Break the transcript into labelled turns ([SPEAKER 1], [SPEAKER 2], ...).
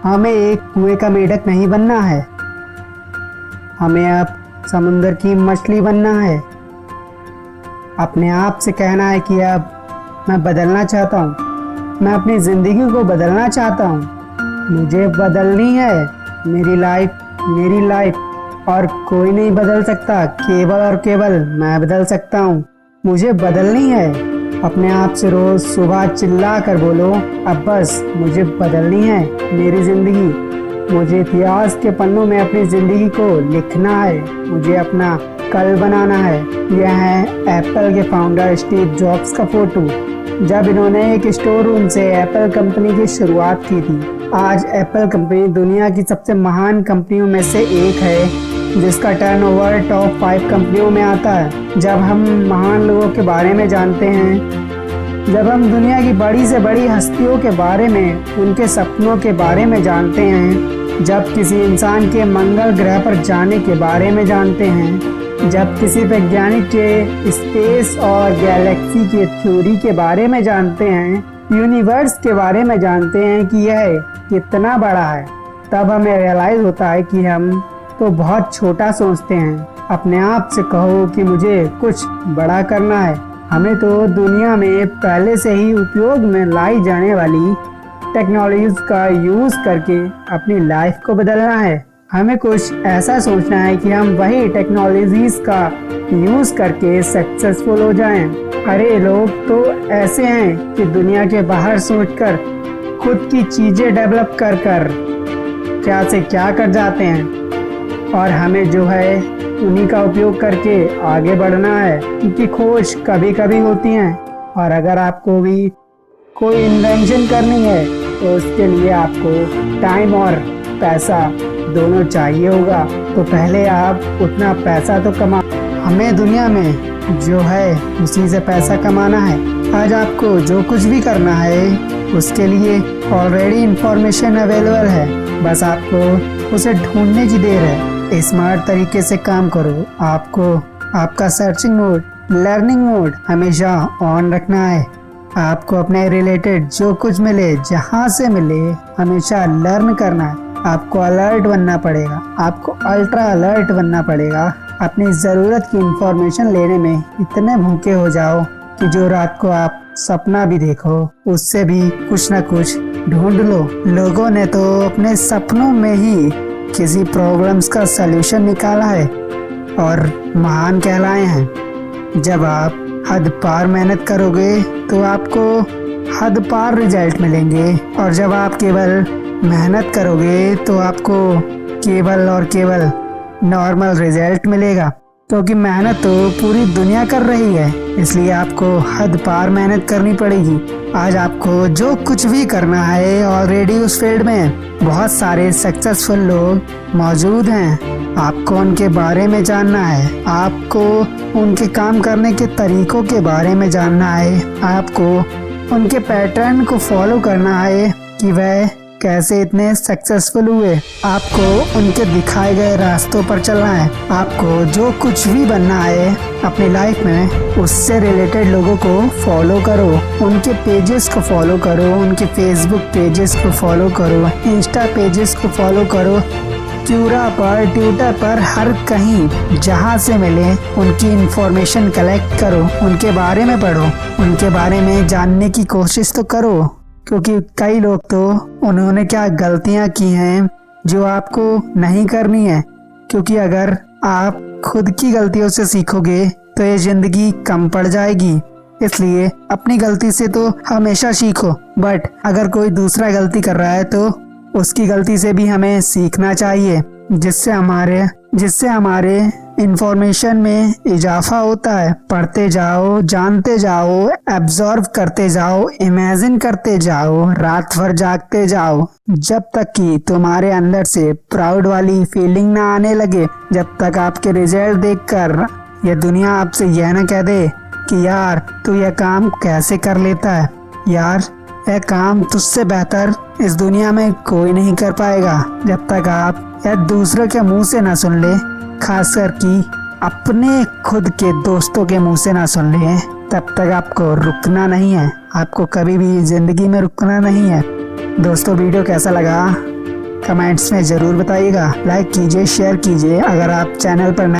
[SPEAKER 1] हमें एक कुएं का मेढक नहीं बनना है, हमें अब समुद्र की मछली बनना है। अपने आप से कहना है कि अब मैं बदलना चाहता हूँ, मैं अपनी ज़िंदगी को बदलना चाहता हूँ, मुझे बदलनी है। मेरी लाइफ और कोई नहीं बदल सकता, केवल और केवल मैं बदल सकता हूँ। मुझे बदलनी है। अपने आप से रोज सुबह चिल्ला कर बोलो, अब बस मुझे बदलनी है मेरी जिंदगी। मुझे इतिहास के पन्नों में अपनी जिंदगी को लिखना है, मुझे अपना कल बनाना है। यह है एप्पल के फाउंडर स्टीव जॉब्स का फोटो, जब इन्होंने एक स्टोर रूम से एप्पल कंपनी की शुरुआत की थी। आज एप्पल कंपनी दुनिया की सबसे महान कंपनियों में से एक है, जिसका टर्नओवर टॉप 5 कंपनियों में आता है। जब हम महान लोगों के बारे में जानते हैं, जब हम दुनिया की बड़ी से बड़ी हस्तियों के बारे में, उनके सपनों के बारे में जानते हैं, जब किसी इंसान के मंगल ग्रह पर जाने के बारे में जानते हैं, जब किसी वैज्ञानिक के स्पेस और गैलेक्सी की थ्योरी के बारे में जानते हैं, यूनिवर्स के बारे में जानते हैं कि यह कितना बड़ा है, तब हमें रियलाइज होता है कि हम तो बहुत छोटा सोचते हैं। अपने आप से कहो कि मुझे कुछ बड़ा करना है। हमें तो दुनिया में पहले से ही उपयोग में लाई जाने वाली टेक्नोलॉजीज का यूज करके अपनी लाइफ को बदलना है। हमें कुछ ऐसा सोचना है कि हम वही टेक्नोलॉजीज का यूज करके सक्सेसफुल हो जाएं। अरे लोग तो ऐसे हैं कि दुनिया के बाहर सोचकर खुद की चीजें डेवलप कर क्या से क्या कर जाते हैं, और हमें जो है उन्हीं का उपयोग करके आगे बढ़ना है, क्योंकि खोज कभी कभी होती हैं। और अगर आपको भी कोई इन्वेंशन करनी है तो उसके लिए आपको टाइम और पैसा दोनों चाहिए होगा। तो पहले आप उतना पैसा तो कमा, हमें दुनिया में जो है उसी से पैसा कमाना है। आज आपको जो कुछ भी करना है उसके लिए ऑलरेडी इंफॉर्मेशन अवेलेबल है, बस आपको उसे ढूंढने की देर है। स्मार्ट तरीके से काम करो। आपको आपका सर्चिंग मोड, लर्निंग मोड हमेशा ऑन रखना है। आपको अपने रिलेटेड जो कुछ मिले, जहाँ से मिले, हमेशा लर्न करना है। आपको अलर्ट बनना पड़ेगा, आपको अल्ट्रा अलर्ट बनना पड़ेगा। अपनी ज़रूरत की इंफॉर्मेशन लेने में इतने भूखे हो जाओ कि जो रात को आप सपना भी देखो उससे भी कुछ न कुछ ढूंढ लो। लोगों ने तो अपने सपनों में ही किसी प्रॉब्लम्स का सलूशन निकाला है और महान कहलाए हैं। जब आप हद पार मेहनत करोगे तो आपको हद पार रिजल्ट मिलेंगे, और जब आप केवल मेहनत करोगे तो आपको केवल और केवल नॉर्मल रिजल्ट मिलेगा, क्योंकि मेहनत तो पूरी दुनिया कर रही है, इसलिए आपको हद पार मेहनत करनी पड़ेगी। आज आपको जो कुछ भी करना है, ऑलरेडी उस फील्ड में बहुत सारे सक्सेसफुल लोग मौजूद हैं। आपको उनके बारे में जानना है, आपको उनके काम करने के तरीकों के बारे में जानना है, आपको उनके पैटर्न को फॉलो करना है कि वह कैसे इतने सक्सेसफुल हुए। आपको उनके दिखाए गए रास्तों पर चलना है। आपको जो कुछ भी बनना है अपनी लाइफ में, उससे रिलेटेड लोगों को फॉलो करो, उनके पेजेस को फॉलो करो, उनके फेसबुक पेजेस को फॉलो करो, इंस्टा पेजेस को फॉलो करो, क्यूरा पर, ट्विटर पर, हर कहीं जहाँ से मिले उनकी इंफॉर्मेशन कलेक्ट करो, उनके बारे में पढ़ो, उनके बारे में जानने की कोशिश तो करो, क्योंकि कई लोग तो उन्होंने क्या गलतियां की हैं जो आपको नहीं करनी है। क्योंकि अगर आप खुद की गलतियों से सीखोगे तो ये जिंदगी कम पड़ जाएगी। इसलिए अपनी गलती से तो हमेशा सीखो, बट अगर कोई दूसरा गलती कर रहा है तो उसकी गलती से भी हमें सीखना चाहिए, जिससे हमारे इंफॉर्मेशन में इजाफा होता है। पढ़ते जाओ, जानते जाओ, एब्जॉर्व करते जाओ, इमेजिन करते जाओ, रात भर जागते जाओ, जब तक कि तुम्हारे अंदर से प्राउड वाली फीलिंग ना आने लगे, जब तक आपके रिजल्ट देखकर यह दुनिया आपसे यह ना कह दे कि यार तू यह काम कैसे कर लेता है, यार यह काम तुझसे बेहतर इस दुनिया में कोई नहीं कर पाएगा। जब तक आप यह दूसरों के मुंह से ना सुन ले, खासकर कि अपने खुद के दोस्तों के मुंह से ना सुन ले, तब तक आपको रुकना नहीं है। आपको कभी भी जिंदगी में रुकना नहीं है। दोस्तों, वीडियो कैसा लगा कमेंट्स में ज़रूर बताइएगा। लाइक कीजिए, शेयर कीजिए। अगर आप चैनल पर